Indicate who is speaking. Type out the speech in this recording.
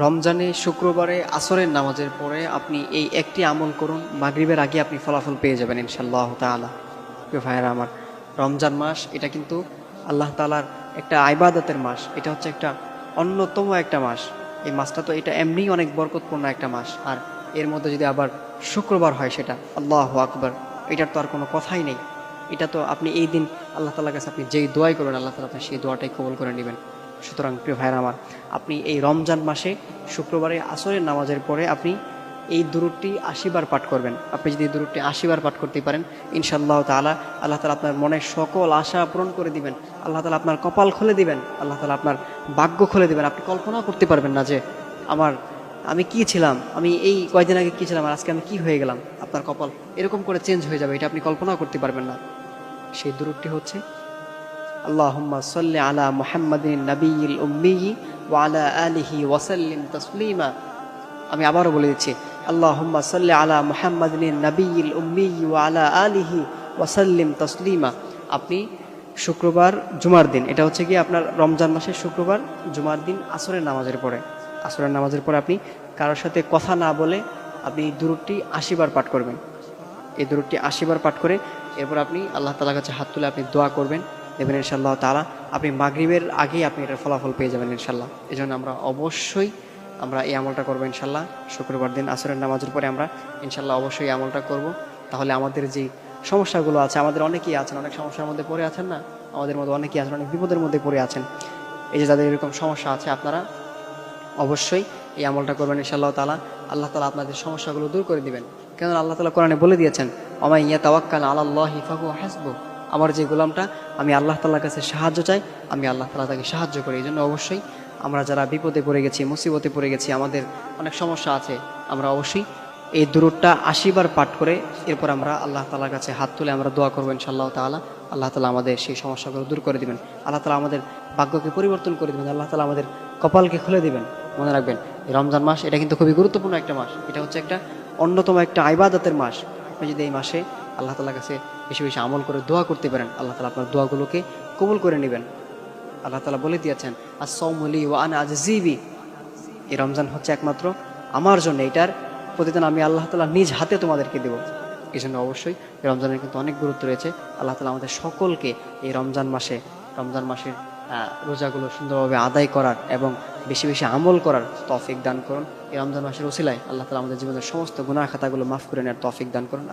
Speaker 1: রমজানে শুক্রবারে আসরের নামাজের পরে আপনি এই একটি আমল করুন, মাগরিবের আগে আপনি ফলাফল পেয়ে যাবেন ইনশাআল্লাহ তাআলা। প্রিয় ভাইয়েরা আমার, রমজান মাস এটা কিন্তু আল্লাহ তাআলার একটা ইবাদতের মাস। এটা হচ্ছে একটা অন্যতম একটা মাস। এই মাসটা তো এটা এমনিই অনেক বরকতপূর্ণ একটা মাস, আর এর মধ্যে যদি আবার শুক্রবার হয় সেটা আল্লাহু আকবার, এটার তো আর কোনো কথাই নেই। এটা তো আপনি এই দিন আল্লাহ তাআলার কাছে আপনি যেই দোয়াই করবেন আল্লাহ তাআলা আপনার সেই দোয়াটাই কবুল করে নেবেন। সুতরাং প্রিয় ভাইয়েরা আমার, আপনি এই রমজান মাসে শুক্রবারে আসরের নামাজের পরে আপনি এই দুরূদটি ৮০ বার পাঠ করবেন। আপনি যদি এই দুরূদটি ৮০ বার পাঠ করতে পারেন ইনশাআল্লাহ তাআলা, আল্লাহ তাআলা আপনার মনের সকল আশা পূরণ করে দিবেন। আল্লাহ তাআলা আপনার কপাল খুলে দিবেন, আল্লাহ তাআলা আপনার ভাগ্য খুলে দিবেন। আপনি কল্পনাও করতে পারবেন না যে আমি কি ছিলাম, আমি এই কয়দিন আগে কি ছিলাম আর আজকে আমি কি হয়ে গেলাম। আপনার কপাল এরকম করে চেঞ্জ হয়ে যাবে, এটা আপনি কল্পনাও করতে পারবেন না। সেই দুরূদটি হচ্ছে আল্লাহুম্মা সাল্লি আলা মুহাম্মাদিন নাবিয়্যিল উম্মি ওয়া আলা আলিহি ওয়া সাল্লিম তাসলিমা। আমি আবারও বলে দিচ্ছি, আল্লাহুম্মা সাল্লি আলা মুহাম্মাদিন নাবিয়্যিল উম্মি ওয়া আলা আলিহি ওয়া সাল্লিম তাসলিমা। আপনি শুক্রবার জুমার দিন, এটা হচ্ছে কি আপনার রমজান মাসের শুক্রবার জুমার দিন আসরের নামাজের পরে, আসরের নামাজের পরে আপনি কারোর সাথে কথা না বলে আপনি দুরূদটি ৮০ বার পাঠ করবেন। এই দুরূদটি ৮০ বার পাঠ করে এরপর আপনি আল্লাহ তাআলার কাছে হাত তুলে আপনি দোয়া করবেন, দেবেন ইনশাআল্লাহ তাআলা। আপনি মাগরিবের আগেই আপনি এটার ফলাফল পেয়ে যাবেন ইনশাআল্লাহ। এই জন্য আমরা এই আমলটা করবো ইনশাআল্লাহ। শুক্রবার দিন আসরের নামাজের পরে আমরা ইনশাআল্লাহ অবশ্যই এই আমলটা করব। তাহলে আমাদের যে সমস্যাগুলো আছে, আমাদের অনেকেই আছেন অনেক সমস্যার মধ্যে পড়ে আছেন না, আমাদের মধ্যে অনেকেই আছেন অনেক বিপদের মধ্যে পড়ে আছেন। এই যে যাদের এরকম সমস্যা আছে আপনারা অবশ্যই এই আমলটা করবেন ইনশাআল্লাহ তাআলা। আল্লাহ তাআলা আপনাদের সমস্যাগুলো দূর করে দিবেন। কেন আল্লাহ তাআলা কোরআনে বলে দিয়েছেন, ওয়া মান ইয়াতাওয়াক্কাল আলাল্লাহি ফাহুয়া হাসবুহ। আমার যে গোলামটা আমি আল্লাহ তাআলার কাছে সাহায্য চাই, আমি আল্লাহ তাআলা তাকে সাহায্য করি। এই জন্য অবশ্যই আমরা যারা বিপদে পড়ে গেছি, মুসিবতে পড়ে গেছি, আমাদের অনেক সমস্যা আছে, আমরা অবশ্যই এই দুরূদটা ৮০ বার পাঠ করে এরপর আমরা আল্লাহ তাআলার কাছে হাত তুলে আমরা দোয়া করবো ইনশাআল্লাহ তাআলা। আল্লাহ তাআলা আমাদের সেই সমস্যাগুলো দূর করে দিবেন, আল্লাহ তাআলা আমাদের ভাগ্যকে পরিবর্তন করে দিবেন, আল্লাহ তাআলা আমাদের কপালকে খুলে দিবেন। মনে রাখবেন, এই রমজান মাস এটা কিন্তু খুবই গুরুত্বপূর্ণ একটা মাস। এটা হচ্ছে একটা অন্যতম একটা ইবাদতের মাস। আপনি যদি এই মাসে আল্লাহ তাআলার কাছে বেশি বেশি আমল করে দোয়া করতে পারেন, আল্লাহ তাআলা আপনার দোয়াগুলোকে কবুল করে নেবেন। আল্লাহ তাআলা বলে দিয়েছেন, আস-সাওমু লি ওয়া আনা আজজি বি। এই রমজান হচ্ছে একমাত্র আমার জন্য, এটার প্রতিদান আমি আল্লাহ তাআলা নিজ হাতে তোমাদেরকে দেব। এই জন্য অবশ্যই এই রমজানের কিন্তু অনেক গুরুত্ব রয়েছে। আল্লাহ তাআলা আমাদের সকলকে এই রমজান মাসের রোজাগুলো সুন্দরভাবে আদায় করার এবং বেশি বেশি আমল করার তৌফিক দান করুন। এই রমজান মাসের ওসিলায় আল্লাহ তাআলা আমাদের জীবনের সমস্ত গুনাহ খাতাগুলো মাফ করে নেওয়ার তৌফিক দান করুন।